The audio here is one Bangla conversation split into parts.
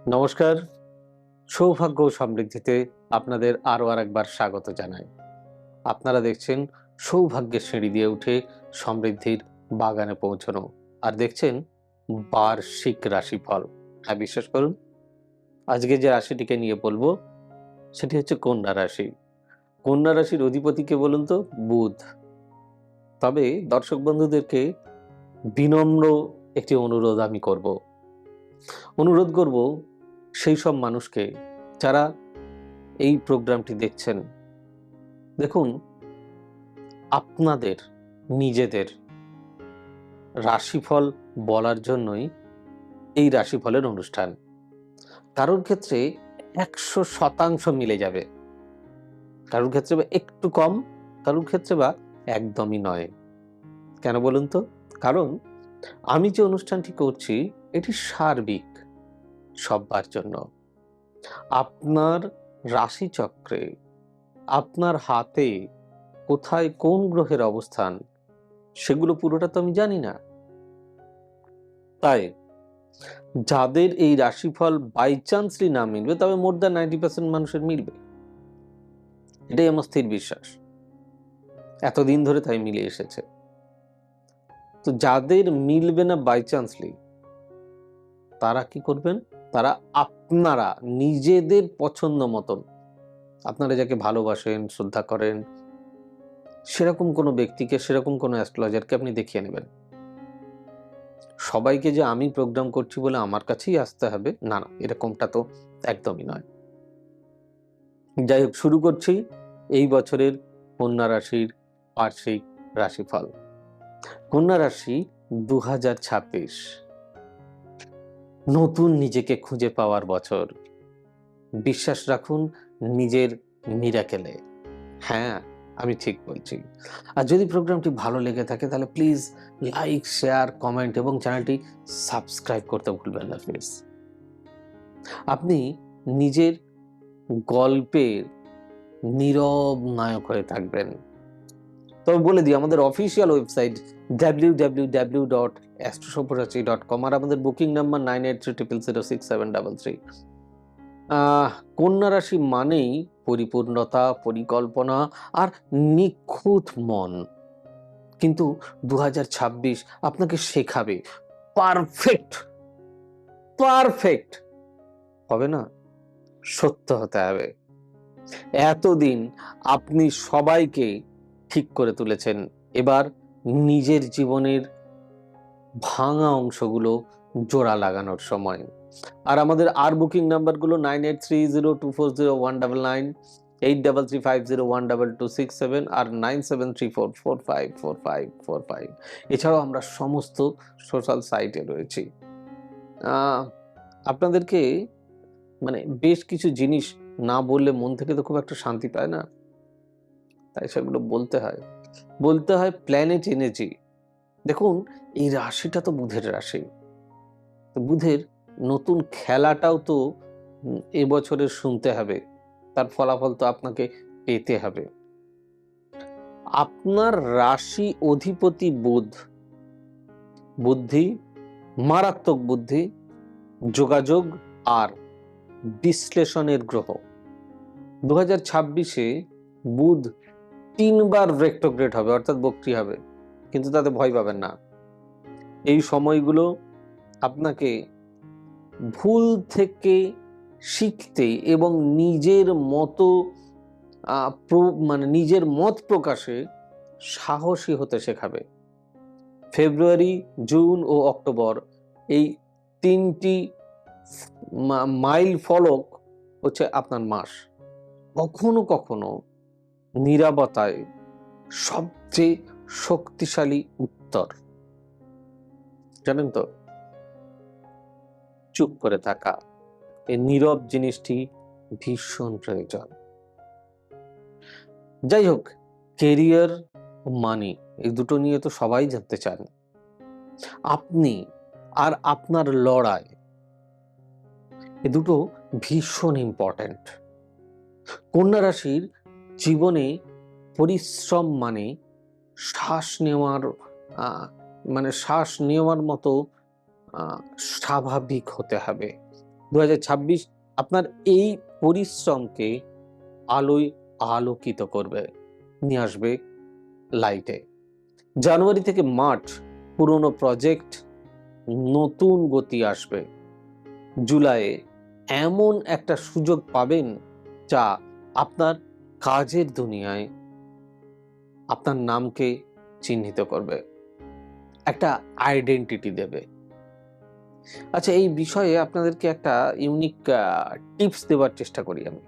নমস্কার। সৌভাগ্য ও সমৃদ্ধিতে আপনাদের আরও আরেকবার স্বাগত জানাই। আপনারা দেখছেন সৌভাগ্যের সিঁড়ি দিয়ে উঠে সমৃদ্ধির বাগানে পৌঁছানো, আর দেখছেন বার্ষিক রাশিফল। হ্যাঁ, বিশ্বাস করুন, আজকে যে রাশিটিকে নিয়ে বলবো সেটি হচ্ছে কন্যা রাশি। কন্যা রাশির অধিপতি কে বলুন তো? বুধ। তবে দর্শক বন্ধুদেরকে বিনম্র একটি অনুরোধ আমি করব। অনুরোধ করব সেই সব মানুষকে যারা এই প্রোগ্রামটি দেখছেন। দেখুন, আপনাদের নিজেদের রাশিফল বলার জন্যই এই রাশিফলের অনুষ্ঠান। কারোর ক্ষেত্রে ১০০% মিলে যাবে, কারোর ক্ষেত্রে বা একটু কম, কারোর ক্ষেত্রে বা একদমই নয়। কেন বলুন তো? কারণ আমি যে অনুষ্ঠানটি করছি এটি সার্বিক, সব্বার জন্য। আপনার রাশিচক্রে আপনার হাতে কোথায় কোন গ্রহের অবস্থান সেগুলো পুরোটা তো আমি জানি না। তাই যাদের এই রাশিফল বাই চান্সলি না মিলবে, তবে মোর দ্যান 90% মানুষের মিলবে, এটাই আমার স্থির বিশ্বাস। এতদিন ধরে তাই মিলে এসেছে। তো যাদের মিলবে না বাই চান্সলি, তারা কি করবেন? তারা আপনারা নিজেদের পছন্দ মতন, আপনারা যাকে ভালোবাসেন, শ্রদ্ধা করেন, সেরকম কোনো ব্যক্তিকে, সেরকম কোনো অ্যাস্ট্রোলজারকে আপনি দেখিয়ে নেবেন। সবাইকে যে আমি প্রোগ্রাম করছি বলে আমার কাছেই আসতে হবে, না না, এরকমটা তো একদমই নয়। যাই হোক, শুরু করছি এই বছরের কন্যা রাশির বার্ষিক রাশিফল। কন্যা রাশি 2026 নতুন নিজেকে খুঁজে পাওয়ার বছর। বিশ্বাস রাখুন নিজের মিরাকেলে। হ্যাঁ, আমি ঠিক বলছি। আর যদি প্রোগ্রামটি ভালো লেগে থাকে তাহলে প্লিজ লাইক, শেয়ার, কমেন্ট এবং চ্যানেলটি সাবস্ক্রাইব করতে ভুলবেন না প্লিজ। আপনি নিজের গল্পের নীরব নায়ক হয়ে থাকবেন। তবে বলে দিই, আমাদের অফিসিয়াল ওয়েবসাইট www.astrosopurachi.com আর আমাদের বুকিং নাম্বার 9830066733। কন্যা রাশি মানেই পরিপূর্ণতা, পরিকল্পনা আর নিখুঁত মন। কিন্তু 2026 আপনাকে শেখাবে পারফেক্ট, পারফেক্ট হবে না, সত্য হতে হবে। এতদিন আপনি সবাইকে ঠিক করে তুলেছেন, এবার নিজের জীবনের ভাঙা অংশগুলো জোড়া লাগানোর সময়। আর আমাদের বুকিং নাম্বারগুলো 9830240199, 8335012267 আর 9734454545। এছাড়াও আমরা সমস্ত সোশ্যাল সাইটে রয়েছি। আহ, আপনাদেরকে মানে বেশ কিছু জিনিস না বললে মন থেকে তো খুব একটা শান্তি পায় না, তাই সেগুলো বলতে হয়। বলতে হয় প্ল্যানেট এনার্জি। দেখুন, এই রাশিটা তো বুধের রাশি। তো বুধের নতুন খেলাটাও তো এবছরের শুনতে হবে, তার ফলাফল তো আপনাকে পেতে হবে। আপনার রাশি অধিপতি বুধ, বুদ্ধি, মারাত্মক বুদ্ধি, যোগাযোগ আর বিশ্লেষণের গ্রহ। 2026-এ বুধ 3বার রেট্রোগ্রেড হবে, অর্থাৎ বক্রী হবে, কিন্তু তাতে ভয় পাবেন না। এই সময়গুলো আপনাকে ভুল থেকে শিখতে এবং নিজের মতো মানে নিজের মত প্রকাশে সাহসী হতে শেখাবে। ফেব্রুয়ারি, জুন ও অক্টোবর, এই 3টি মাইল ফলক হচ্ছে আপনার মাস। কখনো কখনো নীরবতায় সবচেয়ে শক্তিশালী উত্তর, জানেন তো? চুপ করে থাকা, এই নীরব জিনিসটি ভীষণ প্রয়োজন। যাই হোক, কেরিয়ার ও মানি, এই দুটো নিয়ে তো সবাই জানতে চান। আপনি আর আপনার লড়াই, এ দুটো ভীষণ ইম্পর্ট্যান্ট। কন্যা রাশির জীবনে পরিশ্রম মানে শ্বাস নেওয়ার শ্বাস নেওয়ার মতো স্বাভাবিক হতে হবে। 2026 আপনার এই পরিশ্রমকে আলোয় আলোকিত করবে, নিয়ে আসবে লাইটে। জানুয়ারি থেকে মার্চ পুরনো প্রজেক্ট নতুন গতি আসবে। জুলাইয়ে এমন একটা সুযোগ পাবেন যা আপনার কাজের দুনিয়ায় আপনার নামকে চিহ্নিত করবে, একটা আইডেন্টিটি দেবে। আচ্ছা, এই বিষয়ে আপনাদেরকে একটা ইউনিক টিপস দেওয়ার চেষ্টা করি আমি।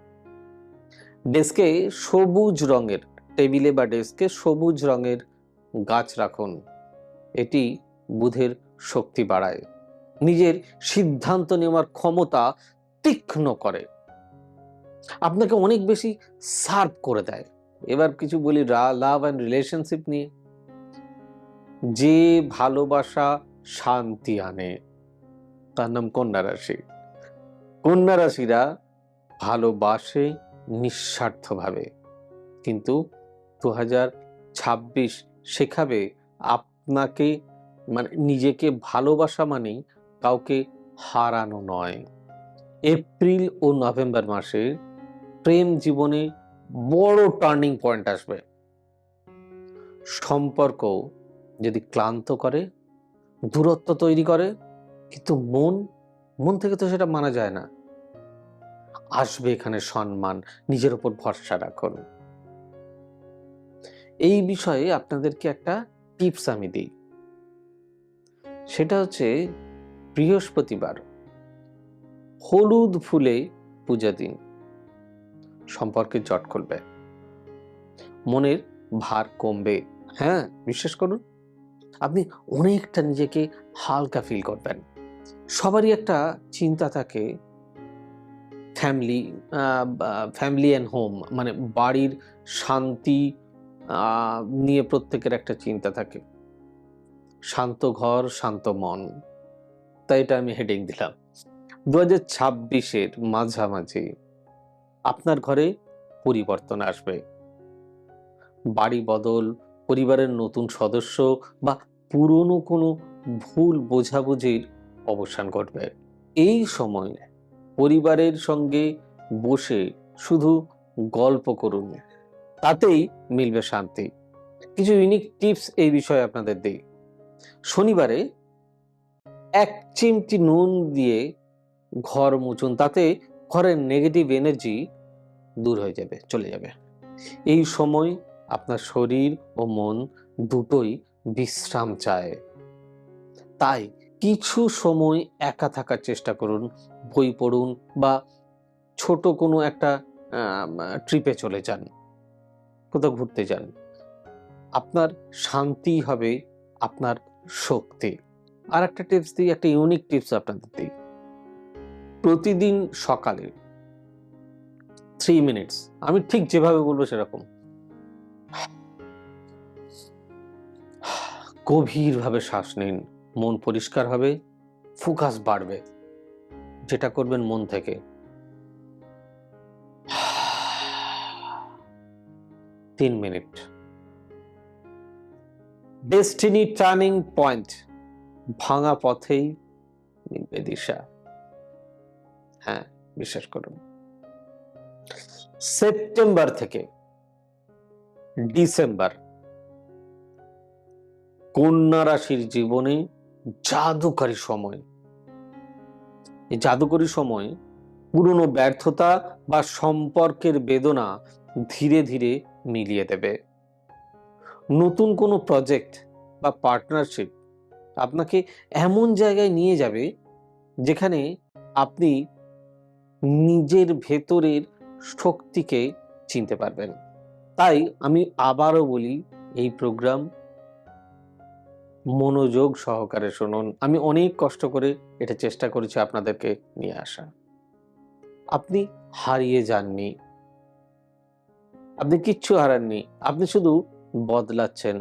ডেস্কে সবুজ রঙের, টেবিলে বা ডেস্কে সবুজ রঙের গাছ রাখুন। এটি বুধের শক্তি বাড়ায়, নিজের সিদ্ধান্ত নেওয়ার ক্ষমতা তীক্ষ্ণ করে, আপনাকে অনেক বেশি সার্ভ করে দেয়। এবার কিছু বলি লাভ অ্যান্ড রিলেশনশিপ নিয়ে। যে ভালোবাসা শান্তি আনে তার নাম কন্যা রাশি। কন্যা রাশিরা ভালোবাসে নিঃস্বার্থভাবে, কিন্তু 2026 শেখাবে আপনাকে, মানে নিজেকে ভালোবাসা মানেই কাউকে হারানো নয়। এপ্রিল ও নভেম্বর মাসে প্রেম জীবনে বড় টার্নিং পয়েন্ট আসবে। সম্পর্ক যদি ক্লান্ত করে, দূরত্ব তৈরি করে, কিন্তু মন থেকে তো সেটা মানা যায় না। আসবে এখানে সম্মান, নিজের উপর ভরসা রাখুন। এই বিষয়ে আপনাদেরকে একটা টিপস আমি দিই, সেটা হচ্ছে বৃহস্পতিবার হলুদ ফুলে পূজা দিন। সম্পর্কের জট খুলবে, মনের ভার কমবে। হ্যাঁ, বিশ্বাস করুন, আপনি অনেকটা নিজেকে হালকা ফিল করবেন। সবারই একটা চিন্তা থাকে, ফ্যামিলি অ্যান্ড হোম, মানে বাড়ির শান্তি নিয়ে প্রত্যেকের একটা চিন্তা থাকে। শান্ত ঘর, শান্ত মন, তাই এটা আমি হেডিং দিলাম। 2026-এর মাঝামাঝি আপনার ঘরে পরিবর্তন আসবে। বাড়ি বদল, পরিবারের নতুন সদস্য বা পুরনো কোনো ভুল বোঝাবুঝির অবসান ঘটবে। এই সময় পরিবারের সঙ্গে বসে শুধু গল্প করুন, তাতেই মিলবে শান্তি। কিছু ইউনিক টিপস এই বিষয়ে আপনাদের দিই। শনিবারে 1 চিমটি নুন দিয়ে ঘর মুছুন, তাতে ঘরের নেগেটিভ এনার্জি দূর হয়ে যাবে, চলে যাবে। এই সময় আপনার শরীর ও মন দুটোই বিশ্রাম চায়, তাই কিছু সময় একা থাকার চেষ্টা করুন, বই পড়ুন বা ছোট কোনো একটা ট্রিপে চলে যান, কোথাও ঘুরতে যান। আপনার শান্তি হবে আপনার শক্তি। আর একটা টিপস দিই, একটা ইউনিক টিপস আপনাদের দিই। প্রতিদিন সকালে 3 মিনিটস, আমি ঠিক যেভাবে বলবো সেরকম গভীরভাবে শ্বাস নিন, মন পরিষ্কার হবে, ফোকাস বাড়বে। যেটা করবেন মন থেকে। 3 মিনিট। ডেস্টিনি টার্নিং পয়েন্ট, ভাঙা পথেই মিলবে দিশা। হ্যাঁ, বিশ্বাস করুন। সেপ্টেম্বর থেকে ডিসেম্বর কন্যা রাশির জীবনে জাদুকরী সময়। এই জাদুকরী সময় পুরনো ব্যর্থতা বা সম্পর্কের বেদনা ধীরে ধীরে মিলিয়ে দেবে। নতুন কোনো প্রজেক্ট বা পার্টনারশিপ আপনাকে এমন জায়গায় নিয়ে যাবে যেখানে আপনি নিজের ভেতরের শক্তিকে চিনতে পারবেন। তাই আমি আবারও বলি, এই প্রোগ্রাম মনোযোগ সহকারে শুনুন। আমি অনেক কষ্ট করে এটা চেষ্টা করেছি আপনাদেরকে নিয়ে আসা। আপনি হারিয়ে যাননি, আপনি কিচ্ছু হারাননি, আপনি শুধু বদলাচ্ছেন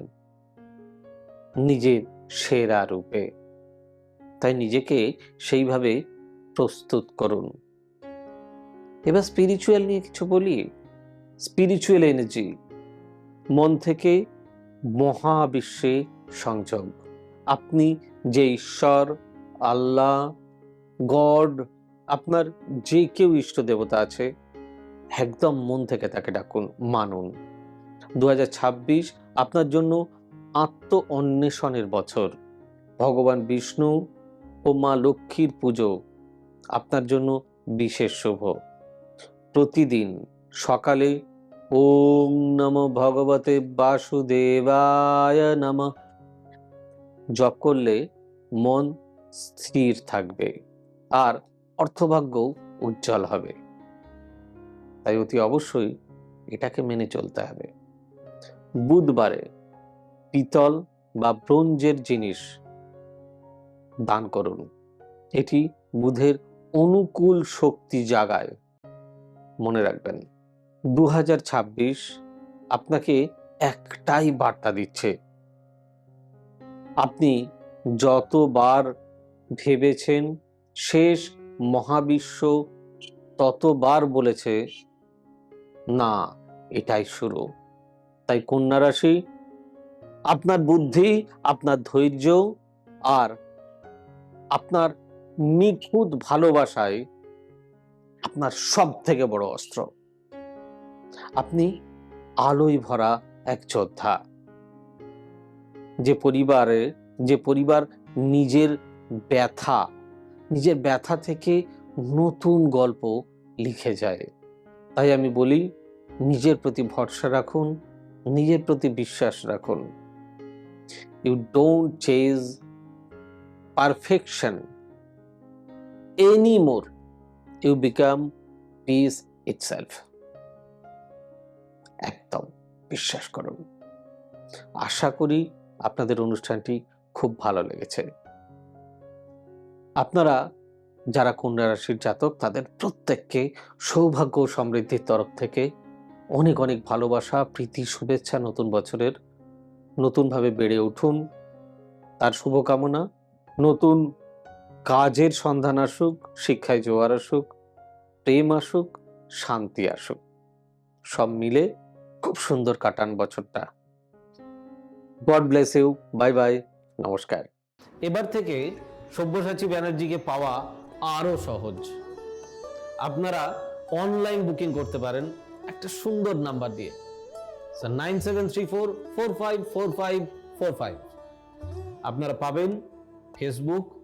নিজের সেরা রূপে। তাই নিজেকে সেইভাবে প্রস্তুত করুন। এবার স্পিরিচুয়াল নিয়ে কিছু বলি। স্পিরিচুয়াল এনার্জি, মন থেকে মহাবিশ্বে সংযোগ। আপনি যে ঈশ্বর, আল্লাহ, গড আপনার যে কেউ ইষ্ট দেবতা আছে, একদম মন থেকে তাকে ডাকুন, মানুন। 2026 আপনার জন্য আত্ম অন্বেষণের বছর। ভগবান বিষ্ণু ও মা লক্ষ্মীর পুজো আপনার জন্য বিশেষ শুভ। প্রতিদিন সকালে ওম নমঃ ভগবতে বাসুদেবায় নমঃ জপ করলে মন স্থির থাকবে আর অর্থভাগ্য উজ্জ্বল হবে। তাই অতি অবশ্যই এটাকে মেনে চলতে হবে। বুধবারে পিতল বা ব্রোঞ্জের জিনিস দান করুন। এটি বুধের অনুকূল শক্তি জাগায়। মনে রাখবেন, 2026 আপনাকে একটাই বার্তা দিচ্ছে। আপনি যতবার ভেবেছেন, শেষ মহাবিশ্ব ততবার বলেছে না, এটাই শুরু। তাই কন্যা রাশি, আপনার বুদ্ধি, আপনার ধৈর্য আর আপনার নিখুঁত ভালোবাসায় আপনার সব থেকে বড় অস্ত্র। আপনি আলোয় ভরা এক যোদ্ধা। যে পরিবার নিজের ব্যথা থেকে নতুন গল্প লিখে যায়। তাই আমি বলি, নিজের প্রতি ভরসা রাখুন, নিজের প্রতি বিশ্বাস রাখুন। You don't chase perfection anymore, you become peace itself. একদম বিশ্বাস করুন। আশা করি আপনাদের অনুষ্ঠানটি খুব ভালো লেগেছে। আপনারা যারা কন্যা রাশির জাতক, তাদের প্রত্যেককে সৌভাগ্য ও সমৃদ্ধির তরফ থেকে অনেক অনেক ভালোবাসা, প্রীতি, শুভেচ্ছা। নতুন বছরের নতুনভাবে বেড়ে উঠুন, তার শুভকামনা। নতুন কাজের সন্ধান আসুক, শিক্ষায় জোয়ার আসুক, প্রেম আসুক, শান্তি আসুক, সব মিলে খুব সুন্দর কাটান বছরটা। God bless you. Bye bye, নমস্কার। এবার থেকে সব্যসাচী ব্যানার্জিকে পাওয়া আরো সহজ। আপনারা অনলাইন বুকিং করতে পারেন একটা সুন্দর নাম্বার দিয়ে, 9734454545। আপনারা পাবেন ফেসবুক,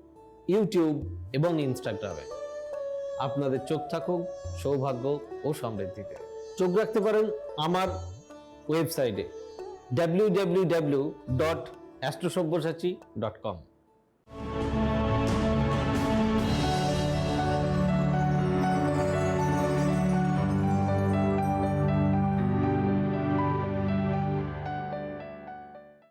ইউটিউব এবং ইনস্টাগ্রামে। আপনাদের চোখ থাকুক সৌভাগ্য ও সমৃদ্ধিতে। চোখ রাখতে পারেন আমার ওয়েবসাইটে www.astrosabbyasachi.com।